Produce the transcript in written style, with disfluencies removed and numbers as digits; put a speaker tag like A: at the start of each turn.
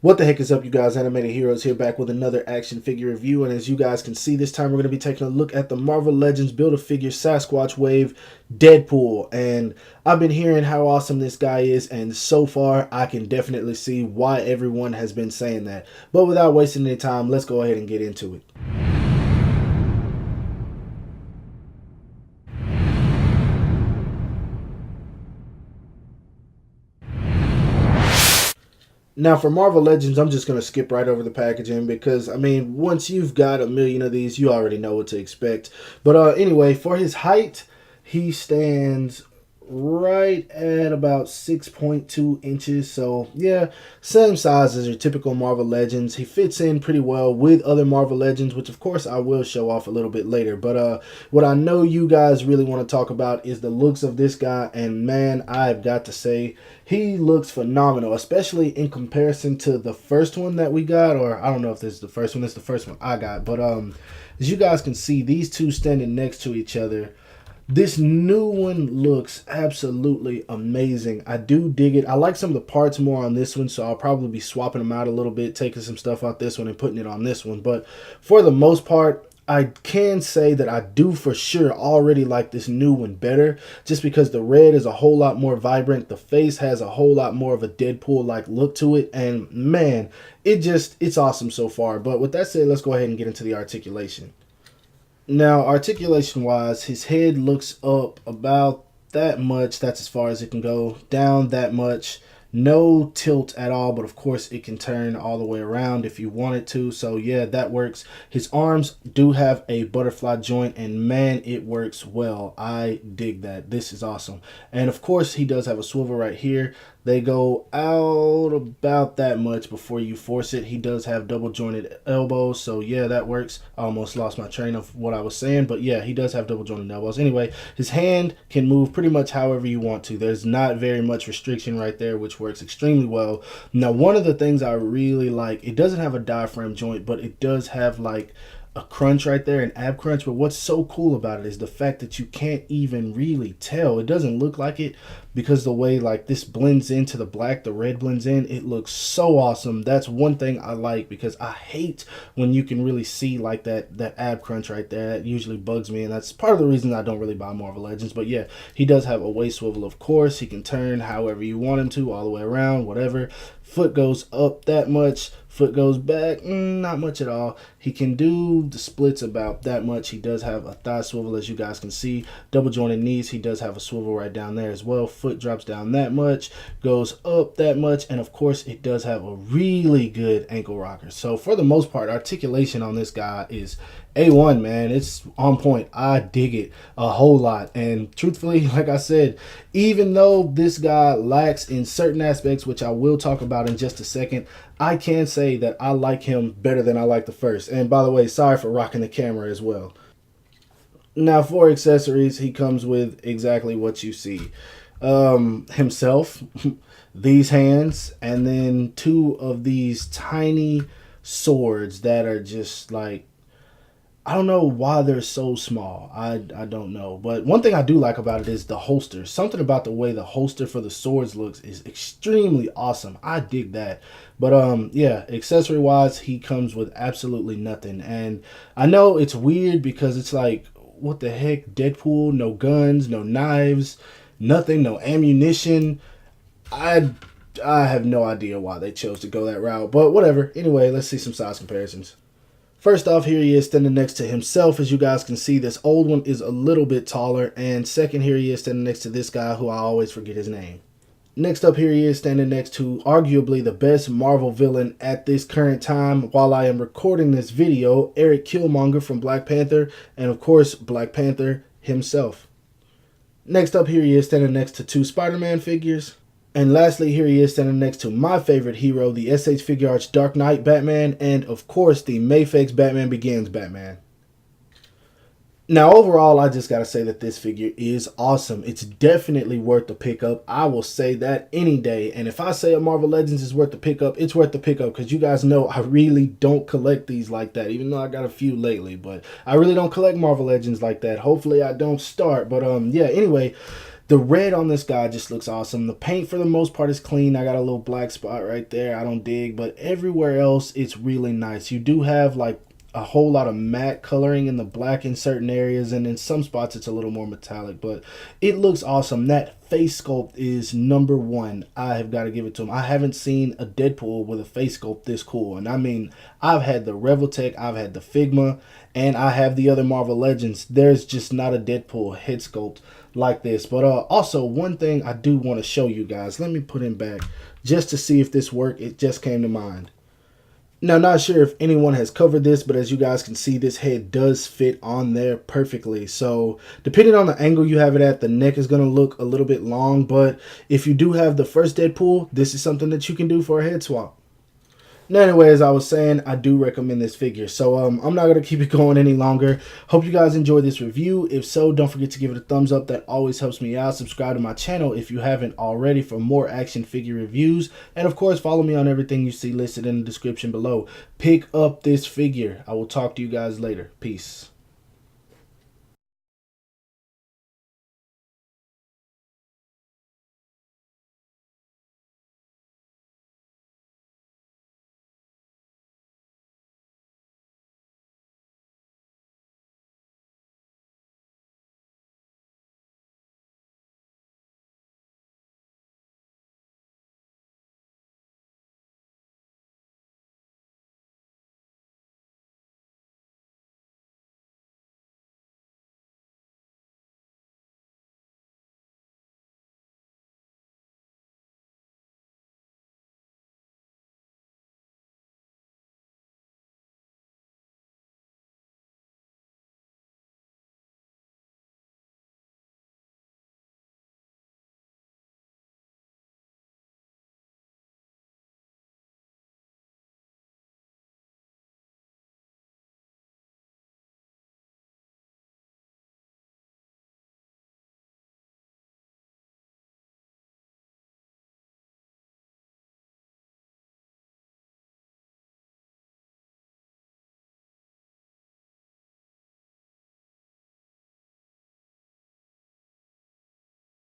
A: What the heck is up, you guys? Animated Heroes here, back with another action figure review. And as you guys can see, this time we're going to be taking a look at the Marvel Legends Build-A-Figure Sasquatch Wave Deadpool. And I've been hearing how awesome this guy is, and so far I can definitely see why everyone has been saying that. But without wasting any time, let's go ahead and get into it. Now, for Marvel Legends, I'm just going to skip right over the packaging because, I mean, once you've got a million of these, you already know what to expect. But anyway, for his height, he stands right at about 6.2 inches. So, yeah, same size as your typical Marvel Legends. He fits in pretty well with other Marvel Legends, which, of course, I will show off a little bit later. But what I know you guys really want to talk about is the looks of this guy. And, man, I've got to say, he looks phenomenal, especially in comparison to the first one that we got, or I don't know if this is the first one. It's the first one I got. But as you guys can see, these two standing next to each other, this new one looks absolutely amazing. I do dig it. I like some of the parts more on this one, so I'll probably be swapping them out a little bit, taking some stuff out this one and putting it on this one. But for the most part, I can say that I do for sure already like this new one better, just because the red is a whole lot more vibrant. The face has a whole lot more of a Deadpool-like look to it, and man, it's awesome so far. But with that said, let's go ahead and get into the articulation. Now, articulation-wise, his head looks up about that much. That's as far as it can go. Down that much. No tilt at all, but of course it can turn all the way around if you want it to. So yeah, that works. His arms do have a butterfly joint, and man, it works well. I dig that. This is awesome. And of course, he does have a swivel right here. They go out about that much before you force it. He does have double jointed elbows, so yeah, that works. I almost lost my train of what I was saying, but yeah, he does have double jointed elbows. Anyway, his hand can move pretty much however you want to. There's not very much restriction right there, which works extremely well. Now, one of the things I really like, it doesn't have a diaphragm joint, but it does have like a crunch right there, an ab crunch. But what's so cool about it is the fact that you can't even really tell. It doesn't look like it because the way like this blends into the black, the red blends in, it looks so awesome. That's one thing I like, because I hate when you can really see like that ab crunch right there. That usually bugs me, and that's part of the reason I don't really buy Marvel Legends. But yeah, he does have a waist swivel, of course. He can turn however you want him to, all the way around, whatever. Foot goes up that much, foot goes back, not much at all. He can do the splits about that much. He does have a thigh swivel, as you guys can see. Double jointed knees, he does have a swivel right down there as well. Foot drops down that much, goes up that much, and of course it does have a really good ankle rocker. So for the most part, articulation on this guy is A1, man. It's on point. I dig it a whole lot. And truthfully, like I said, even though this guy lacks in certain aspects, which I will talk about in just a second, I can say that I like him better than I like the first. And by the way, sorry for rocking the camera as well. Now, for accessories, he comes with exactly what you see. Himself, these hands, and then two of these tiny swords that are just like, I don't know why they're so small. I don't know. But one thing I do like about it is the holster. Something about the way the holster for the swords looks is extremely awesome. I dig that. But yeah, accessory wise, he comes with absolutely nothing. And I know it's weird because it's like, what the heck? Deadpool, no guns, no knives, nothing, no ammunition. I have no idea why they chose to go that route. But whatever. Anyway, let's see some size comparisons. First off, here he is standing next to himself. As you guys can see, this old one is a little bit taller. And second, here he is standing next to this guy who I always forget his name. Next up, here he is standing next to arguably the best Marvel villain at this current time while I am recording this video, Eric Killmonger from Black Panther, and of course, Black Panther himself. Next up, here he is standing next to two Spider-Man figures. And lastly, here he is standing next to my favorite hero, the SH Figuarts Dark Knight Batman, and of course, the Mayfix Batman Begins Batman. Now, overall, I just got to say that this figure is awesome. It's definitely worth the pickup. I will say that any day. And if I say a Marvel Legends is worth the pickup, it's worth the pickup, because you guys know I really don't collect these like that, even though I got a few lately. But I really don't collect Marvel Legends like that. Hopefully, I don't start. But yeah, anyway, The red on this guy just looks awesome. The paint for the most part is clean. I got a little black spot right there. I don't dig, but everywhere else it's really nice. You do have like a whole lot of matte coloring in the black in certain areas, and in some spots it's a little more metallic, but it looks awesome. That face sculpt is number one. I have got to give it to him. I haven't seen a Deadpool with a face sculpt this cool, and I mean, I've had the Revoltech, I've had the Figma, and I have the other Marvel Legends. There's just not a Deadpool head sculpt like this. But also one thing I do want to show you guys, let me put him back just to see if this worked. It just came to mind. Now, not sure if anyone has covered this, but as you guys can see, this head does fit on there perfectly. So depending on the angle you have it at, the neck is going to look a little bit long, but if you do have the first Deadpool, this is something that you can do for a head swap. Now, anyway, as I was saying, I do recommend this figure. So I'm not going to keep it going any longer. Hope you guys enjoyed this review. If so, don't forget to give it a thumbs up. That always helps me out. Subscribe to my channel if you haven't already for more action figure reviews. And, of course, follow me on everything you see listed in the description below. Pick up this figure. I will talk to you guys later. Peace.